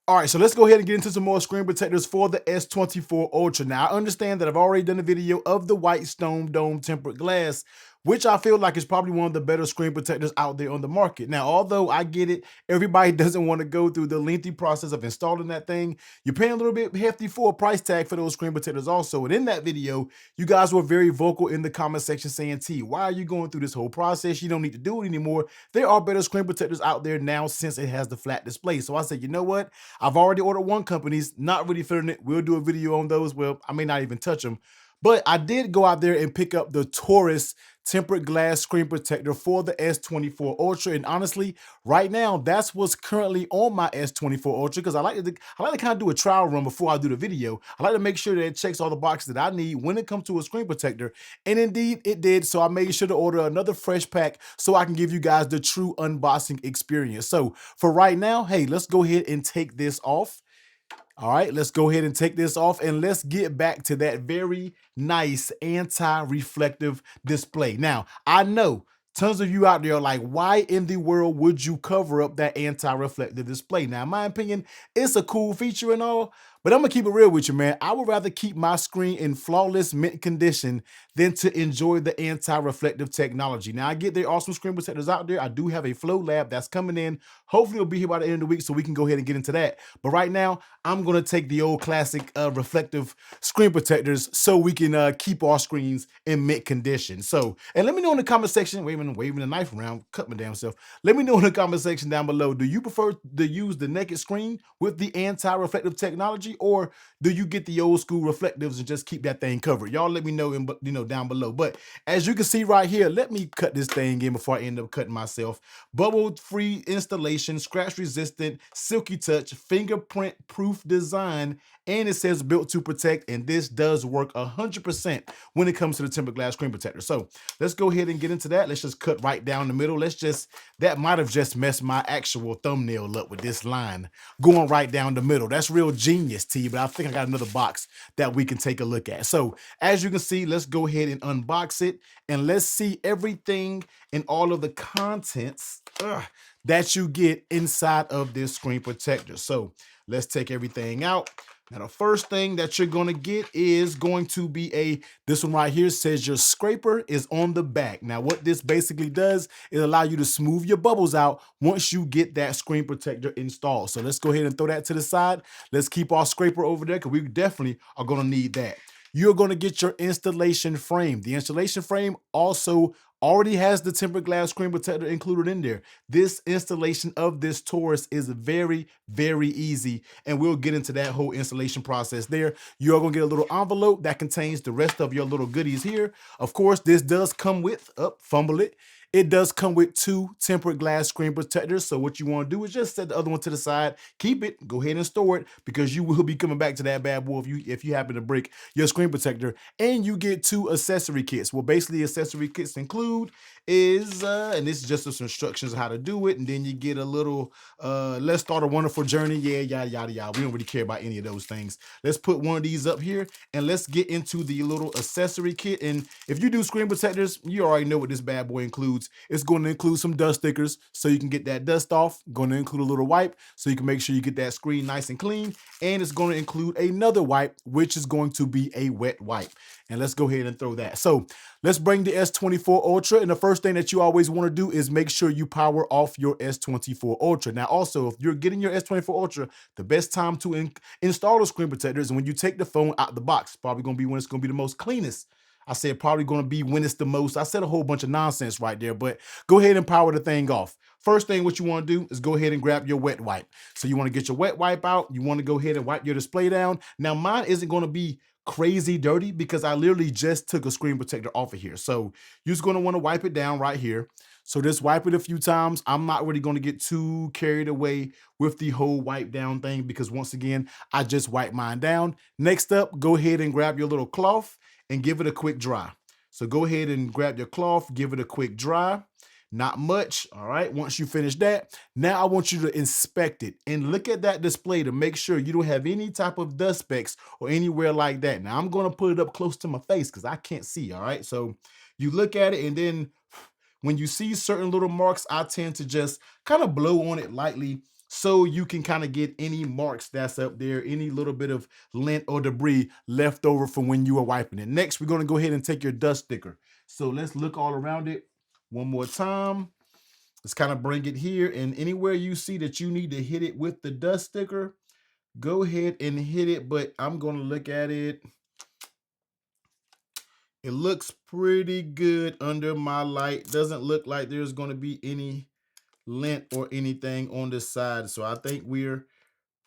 All right, so let's go ahead and get into some more screen protectors for the S24 Ultra. Now, I understand that I've already done a video of the white stone dome tempered glass, which I feel like is probably one of the better screen protectors out there on the market. Now, although I get it, everybody doesn't want to go through the lengthy process of installing that thing. You're paying a little bit hefty for a price tag for those screen protectors also. And in that video, you guys were very vocal in the comment section saying, T, why are you going through this whole process? You don't need to do it anymore. There are better screen protectors out there now since it has the flat display. So I said, you know what? I've already ordered one company's, not really feeling it. We'll do a video on those. Well, I may not even touch them, but I did go out there and pick up the Taurus tempered glass screen protector for the S24 Ultra. And honestly, right now, that's what's currently on my S24 Ultra because I like to kind of do a trial run before I do the video. I like to make sure that it checks all the boxes that I need when it comes to a screen protector. And indeed, it did. So I made sure to order another fresh pack so I can give you guys the true unboxing experience. So for right now, hey, let's go ahead and take this off. All right, let's go ahead and take this off and let's get back to that very nice anti-reflective display. Now, I know tons of you out there are like, why in the world would you cover up that anti-reflective display? Now, in my opinion, it's a cool feature and all, but I'm gonna keep it real with you, man. I would rather keep my screen in flawless mint condition than to enjoy the anti-reflective technology. Now, I get there are some screen protectors out there. I do have a Flow Lab that's coming in. Hopefully, it'll be here by the end of the week so we can go ahead and get into that. But right now, I'm gonna take the old classic reflective screen protectors so we can keep our screens in mint condition. So, and let me know in the comment section, waving the knife around, cut my damn self. Let me know in the comment section down below, do you prefer to use the naked screen with the anti-reflective technology, or do you get the old school reflectives and just keep that thing covered? Y'all let me know down below. But as you can see right here, let me cut this thing in before I end up cutting myself. Bubble-free installation, scratch-resistant, silky touch, fingerprint-proof design, and it says built to protect, and this does work 100% when it comes to the tempered glass screen protector. So let's go ahead and get into that. Let's just cut right down the middle. That might have just messed my actual thumbnail up with this line going right down the middle. That's real genius, T, but I think I got another box that we can take a look at. So as you can see, let's go ahead and unbox it and let's see everything and all of the contents that you get inside of this screen protector. So let's take everything out. Now, the first thing that you're going to get is going to be this one right here says your scraper is on the back. Now, what this basically does is allow you to smooth your bubbles out once you get that screen protector installed. So let's go ahead and throw that to the side. Let's keep our scraper over there because we definitely are going to need that. You're going to get your installation frame. The installation frame also already has the tempered glass screen protector included in there. This installation of this Taurus is very, very easy, and we'll get into that whole installation process there. You're gonna get a little envelope that contains the rest of your little goodies here. Of course, this does come with, fumble it. It does come with 2 tempered glass screen protectors. So what you want to do is just set the other one to the side, keep it, go ahead and store it because you will be coming back to that bad boy if you happen to break your screen protector. And you get 2 accessory kits. Well, basically accessory kits include and this is just some instructions on how to do it. And then you get a little, let's start a wonderful journey. Yeah, yada, yada, yada. We don't really care about any of those things. Let's put one of these up here and let's get into the little accessory kit. And if you do screen protectors, you already know what this bad boy includes. It's going to include some dust stickers so you can get that dust off. Going to include a little wipe so you can make sure you get that screen nice and clean. And it's going to include another wipe, which is going to be a wet wipe. And let's go ahead and throw that. So let's bring the S24 Ultra. And the first thing that you always want to do is make sure you power off your S24 Ultra. Now, also, if you're getting your S24 Ultra, the best time to install the screen protector is when you take the phone out the box. Probably going to be when it's going to be the most cleanest. I said probably going to be when it's the most. I said a whole bunch of nonsense right there, but go ahead and power the thing off. First thing what you want to do is go ahead and grab your wet wipe. So you want to get your wet wipe out. You want to go ahead and wipe your display down. Now, mine isn't going to be crazy dirty because I literally just took a screen protector off of here. So you're just going to want to wipe it down right here. So just wipe it a few times. I'm not really going to get too carried away with the whole wipe down thing because once again, I just wiped mine down. Next up, go ahead and grab your little cloth and give it a quick dry. So go ahead and grab your cloth, give it a quick dry. Not much, all right? Once you finish that, now I want you to inspect it and look at that display to make sure you don't have any type of dust specks or anywhere like that. Now I'm gonna put it up close to my face because I can't see, all right? So you look at it and then when you see certain little marks, I tend to just kind of blow on it lightly so you can kind of get any marks that's up there, any little bit of lint or debris left over from when you were wiping it. Next, we're going to go ahead and take your dust sticker. So let's look all around it one more time. Let's kind of bring it here, and anywhere you see that you need to hit it with the dust sticker, go ahead and hit it. But I'm going to look at it. It looks pretty good under my light. Doesn't look like there's going to be any lint or anything on this side. So I think we're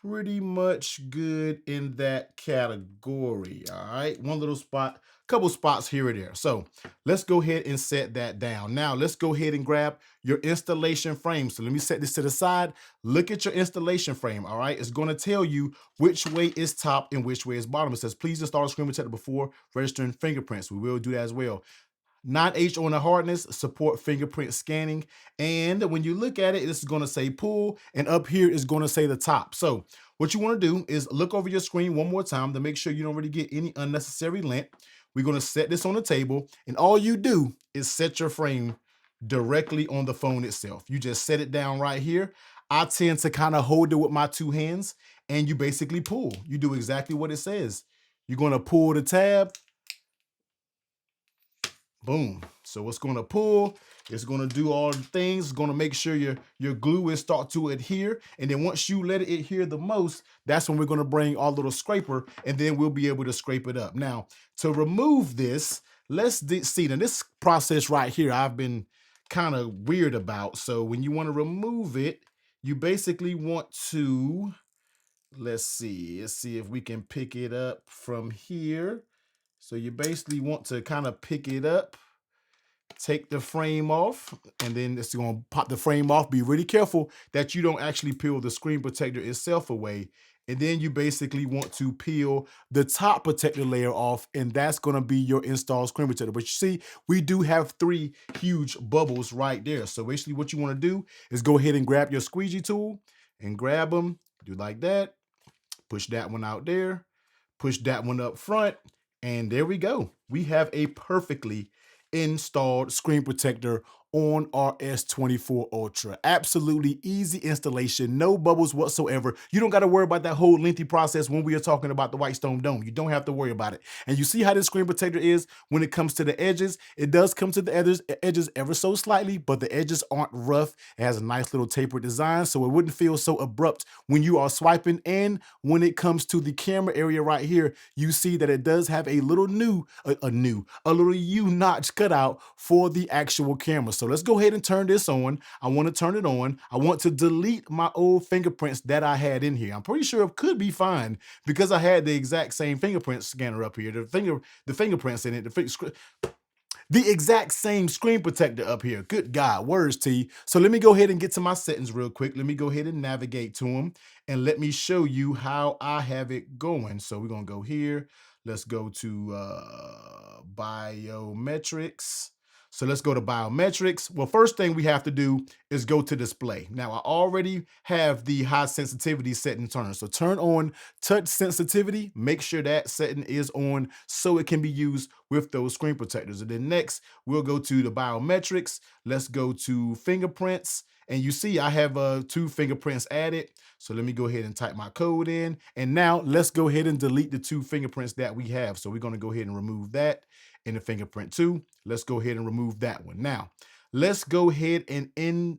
pretty much good in that category. All right, one little spot, couple spots here and there. So let's go ahead and set that down. Now let's go ahead and grab your installation frame. So let me set this to the side. Look at your installation frame. All right, it's going to tell you which way is top and which way is bottom. It says please install a screen protector before registering fingerprints. We will do that as well. 9H on the hardness, support fingerprint scanning. And when you look at it, this is going to say pull, and up here is going to say the top. So what you want to do is look over your screen one more time to make sure you don't really get any unnecessary lint. We're going to set this on the table, and all you do is set your frame directly on the phone itself. You just set it down right here. I tend to kind of hold it with my two hands, and you basically pull. You do exactly what it says. You're going to pull the tab. Boom. So it's going to pull. It's going to do all the things. It's going to make sure your glue is start to adhere. And then once you let it adhere the most, that's when we're going to bring our little scraper, and then we'll be able to scrape it up. Now, to remove this, let's see. Now, this process right here, I've been kind of weird about. So when you want to remove it, you basically want to, let's see if we can pick it up from here. So you basically want to kind of pick it up, take the frame off, and then it's going to pop the frame off. Be really careful that you don't actually peel the screen protector itself away. And then you basically want to peel the top protector layer off, and that's going to be your installed screen protector. But you see, we do have 3 huge bubbles right there. So basically what you want to do is go ahead and grab your squeegee tool and grab them, do like that, push that one out there, push that one up front, and there we go. We have a perfectly installed screen protector on our S24 Ultra. Absolutely easy installation, no bubbles whatsoever. You don't got to worry about that whole lengthy process when we are talking about the White Stone Dome. You don't have to worry about it. And you see how this screen protector is when it comes to the edges. It does come to the edges ever so slightly, but the edges aren't rough. It has a nice little tapered design, so it wouldn't feel so abrupt when you are swiping. And when it comes to the camera area right here, you see that it does have a little little U-notch cutout for the actual camera. So let's go ahead and turn this on. I want to turn it on. I want to delete my old fingerprints that I had in here. I'm pretty sure it could be fine because I had the exact same fingerprint scanner up here. The fingerprints in it, the exact same screen protector up here. Good God, words, T. So let me go ahead and get to my settings real quick. Let me go ahead and navigate to them, and let me show you how I have it going. So we're going to go here. Let's go to biometrics. So let's go to biometrics. Well, first thing we have to do is go to display. Now, I already have the high sensitivity setting turned. So turn on touch sensitivity. Make sure that setting is on so it can be used with those screen protectors. And then next, we'll go to the biometrics. Let's go to fingerprints. And you see I have 2 fingerprints added. So let me go ahead and type my code in. And now let's go ahead and delete the 2 fingerprints that we have. So we're going to go ahead and remove that in the fingerprint 2. Let's go ahead and remove that one. Now, let's go ahead and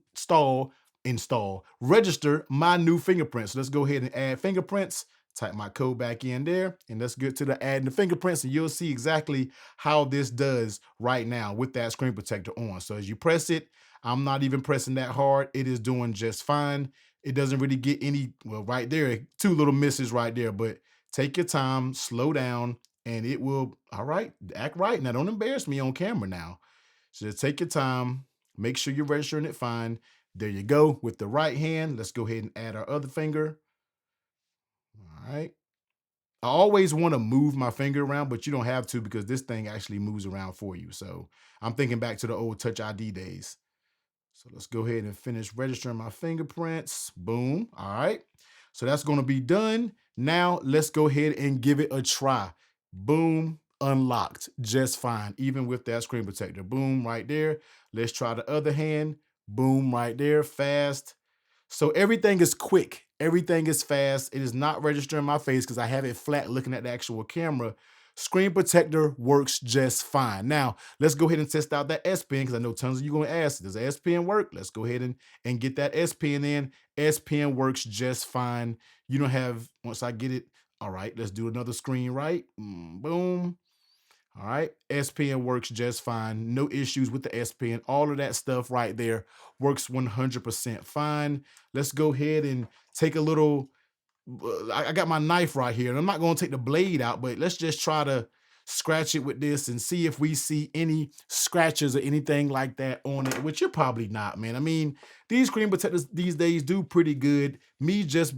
register my new fingerprints. So let's go ahead and add fingerprints. Type my code back in there, and let's get to the adding the fingerprints, and you'll see exactly how this does right now with that screen protector on. So as you press it, I'm not even pressing that hard. It is doing just fine. It doesn't really get any, well, right there, 2 little misses right there, but take your time, slow down, and it will, all right, act right. Now, don't embarrass me on camera now. So just take your time, make sure you're registering it fine. There you go. With the right hand, let's go ahead and add our other finger. All right. I always want to move my finger around, but you don't have to because this thing actually moves around for you. So I'm thinking back to the old Touch ID days. So let's go ahead and finish registering my fingerprints. Boom. All right. So that's going to be done. Now let's go ahead and give it a try. Boom. Unlocked. Just fine. Even with that screen protector. Boom. Right there. Let's try the other hand. Boom. Right there. Fast. So everything is quick. Everything is fast. It is not registering my face because I have it flat looking at the actual camera. Screen protector works just fine. Now, let's go ahead and test out that S Pen because I know tons of you going to ask, does the S Pen work? Let's go ahead and get that S Pen in. S Pen works just fine. You don't have, once I get it, all right, let's do another screen right. Boom. All right, S Pen works just fine. No issues with the S Pen. All of that stuff right there works 100% fine. Let's go ahead and take a little I got my knife right here, and I'm not going to take the blade out, but let's just try to scratch it with this and see if we see any scratches or anything like that on it, which you're probably not, man. I mean, these screen protectors these days do pretty good. Me just,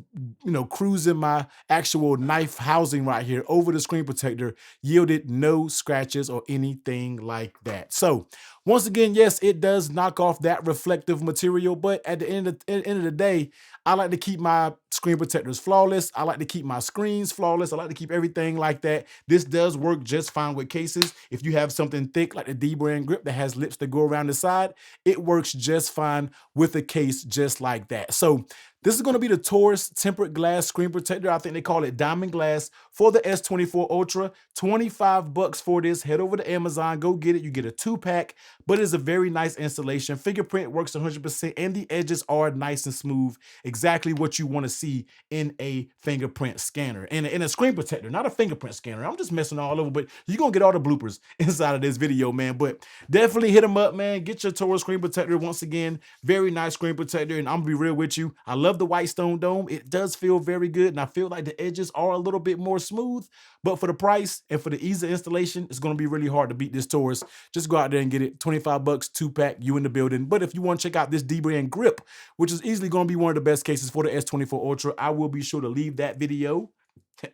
cruising my actual knife housing right here over the screen protector yielded no scratches or anything like that. So once again, yes, it does knock off that reflective material, but at the end of the day, I like to keep my screen protectors flawless. I like to keep my screens flawless. I like to keep everything like that. This does work just fine with cases. If you have something thick like the D brand grip that has lips that go around the side, it works just fine with a case just like that. So this is going to be the Taurus tempered glass screen protector. I think they call it diamond glass for the S24 Ultra. 25 bucks for this. Head over to Amazon, go get it. You get a 2-pack, but it's a very nice installation. Fingerprint works 100% and the edges are nice and smooth. Exactly what you want to see in a fingerprint scanner and in a screen protector, not a fingerprint scanner. I'm just messing all over, but you're going to get all the bloopers inside of this video, man. But definitely hit them up, man. Get your Torras screen protector. Once again, very nice screen protector. And I'm going to be real with you. I love the white stone dome. It does feel very good. And I feel like the edges are a little bit more smooth, but for the price and for the ease of installation, it's going to be really hard to beat this Taurus. Just go out there and get it. 25 bucks, 2-pack, you in the building. But if you want to check out this D brand grip, which is easily going to be one of the best cases for the S24 Ultra, I will be sure to leave that video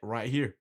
right here.